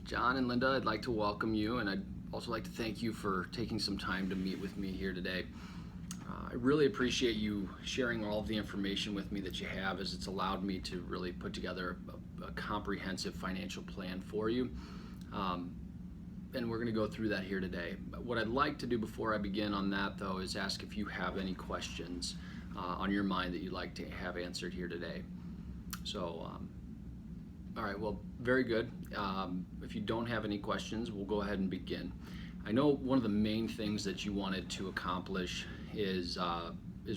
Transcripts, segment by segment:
John and Linda, I'd like to welcome you, and I'd also like to thank you for taking some time to meet with me here today. I really appreciate you sharing all of the information with me that you have, as it's allowed me to really put together a comprehensive financial plan for you. And we're going to go through that here today. What I'd like to do before I begin on that, though, is ask if you have any questions on your mind that you'd like to have answered here today. So, all right, well, very good. If you don't have any questions, we'll go ahead and begin. I know one of the main things that you wanted to accomplish is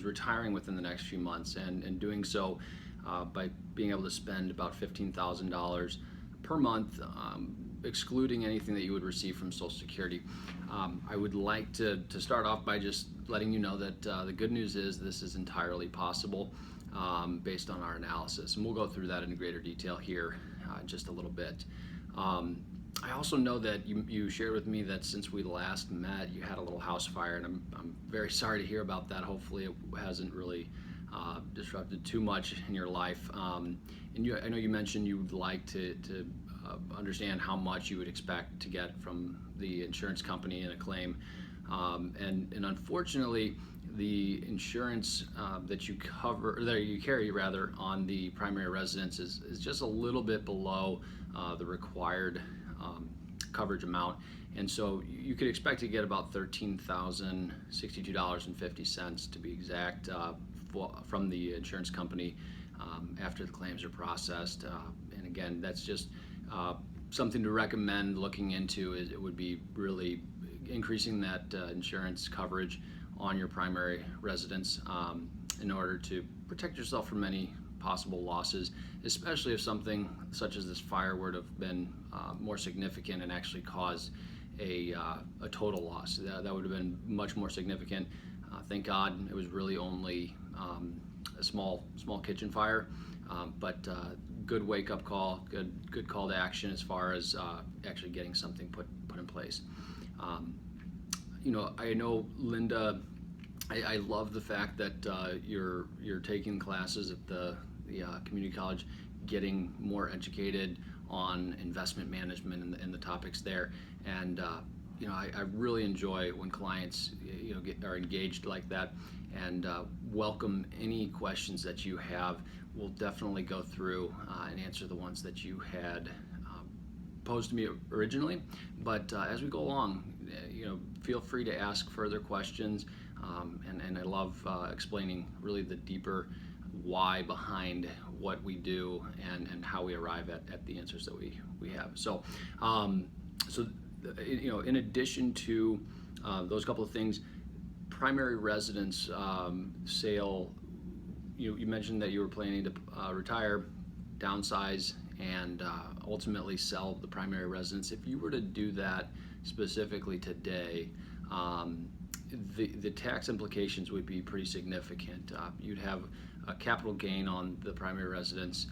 retiring within the next few months, and doing so by being able to spend about $15,000 per month, excluding anything that you would receive from Social Security. I would like to start off by just letting you know that the good news is this is entirely possible based on our analysis, and we'll go through that in greater detail here in just a little bit. I also know that you shared with me that since we last met, you had a little house fire, and I'm very sorry to hear about that. Hopefully it hasn't really disrupted too much in your life. And I know you mentioned you would like to understand how much you would expect to get from the insurance company in a claim. And unfortunately, the insurance that you carry on the primary residence is just a little bit below the required coverage amount, and so you could expect to get about $13,062.50 to be exact from the insurance company after the claims are processed. And again, that's just something to recommend looking into. It would be really increasing that insurance coverage on your primary residence in order to protect yourself from any possible losses, especially if something such as this fire would have been more significant and actually caused a total loss. That would have been much more significant. Thank God it was really only a small kitchen fire, but good wake-up call, good call to action as far as actually getting something put in place. I know, Linda, I love the fact that you're taking classes at the community college, getting more educated on investment management and the topics there. And I really enjoy when clients are engaged like that, and welcome any questions that you have. We'll definitely go through and answer the ones that you had posed to me originally. But as we go along, feel free to ask further questions. And I love explaining really the deeper why behind what we do and how we arrive at the answers that we have. So, in addition to those couple of things, primary residence sale, you mentioned that you were planning to retire, downsize, and ultimately sell the primary residence. If you were to do that specifically today, the tax implications would be pretty significant. You'd have a capital gain on the primary residence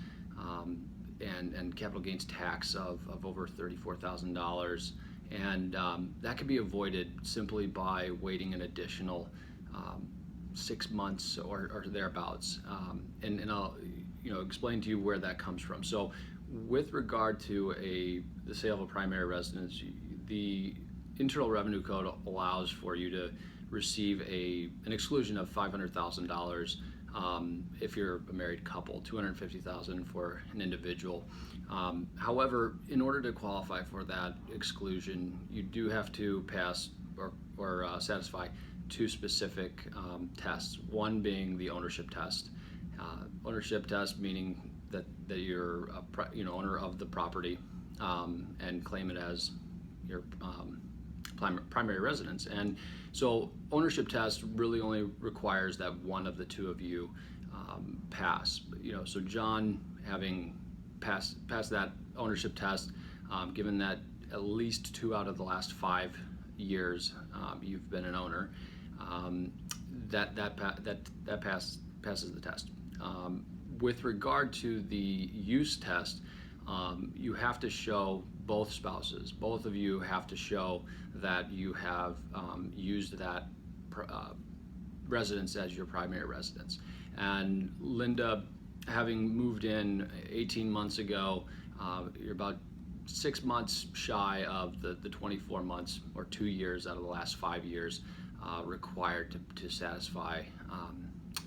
and capital gains tax of over $34,000, and that could be avoided simply by waiting an additional 6 months or thereabouts. And I'll explain to you where that comes from. So, with regard to the sale of a primary residence, the Internal Revenue Code allows for you to receive an exclusion of $500,000 if you're a married couple, $250,000 for an individual. However, in order to qualify for that exclusion, you do have to pass or satisfy two specific tests. One being the ownership test. Ownership test meaning that you're owner of the property and claim it as your primary residence. And so ownership test really only requires that one of the two of you pass. So John, having passed that ownership test, given that at least 2 out of the last 5 years you've been an owner, that passes the test. With regard to the use test, you have to show both spouses. Both of you have to show that you have used that residence as your primary residence. And Linda, having moved in 18 months ago, you're about 6 months shy of the 24 months or 2 years out of the last 5 years required to satisfy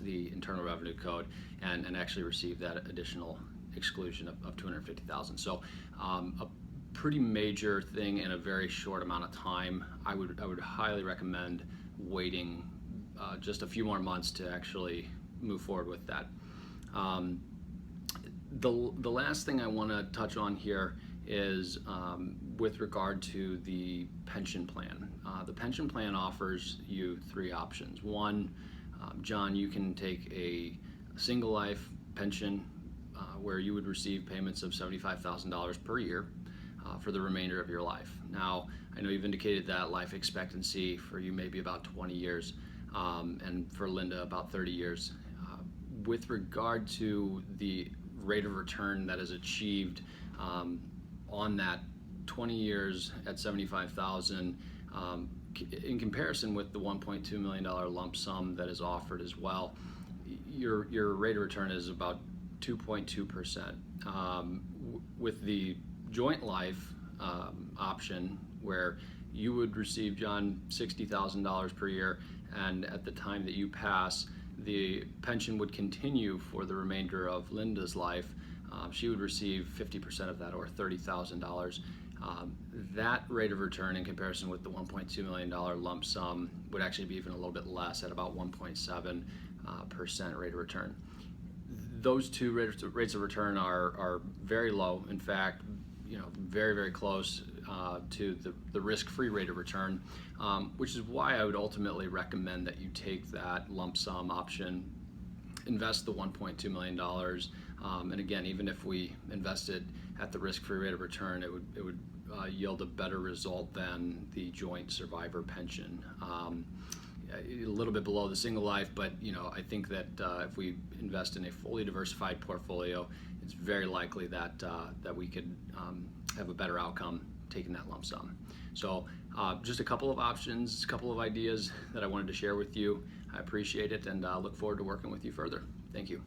the Internal Revenue Code and actually receive that additional exclusion of $250,000. So a pretty major thing in a very short amount of time. I would highly recommend waiting just a few more months to actually move forward with that. The last thing I want to touch on here is with regard to the pension plan. The pension plan offers you 3 options. One, John, you can take a single life pension where you would receive payments of $75,000 per year for the remainder of your life. Now, I know you've indicated that life expectancy for you may be about 20 years, and for Linda about 30 years. With regard to the rate of return that is achieved on that 20 years at $75,000, in comparison with the $1.2 million lump sum that is offered as well, your rate of return is about 2.2%. With the joint life option, where you would receive, John, $60,000 per year, and at the time that you pass, the pension would continue for the remainder of Linda's life. She would receive 50% of that, or $30,000. That rate of return, in comparison with the $1.2 million lump sum, would actually be even a little bit less, at about 1.7% rate of return. Those two rates of return are very low. In fact, very, very close to the risk-free rate of return, which is why I would ultimately recommend that you take that lump sum option, invest the $1.2 million, and again, even if we invested at the risk-free rate of return, it would yield a better result than the joint survivor pension. A little bit below the single life, but I think that if we invest in a fully diversified portfolio, it's very likely that we could have a better outcome taking that lump sum. So just a couple of options, a couple of ideas that I wanted to share with you. I appreciate it, and look forward to working with you further. Thank you.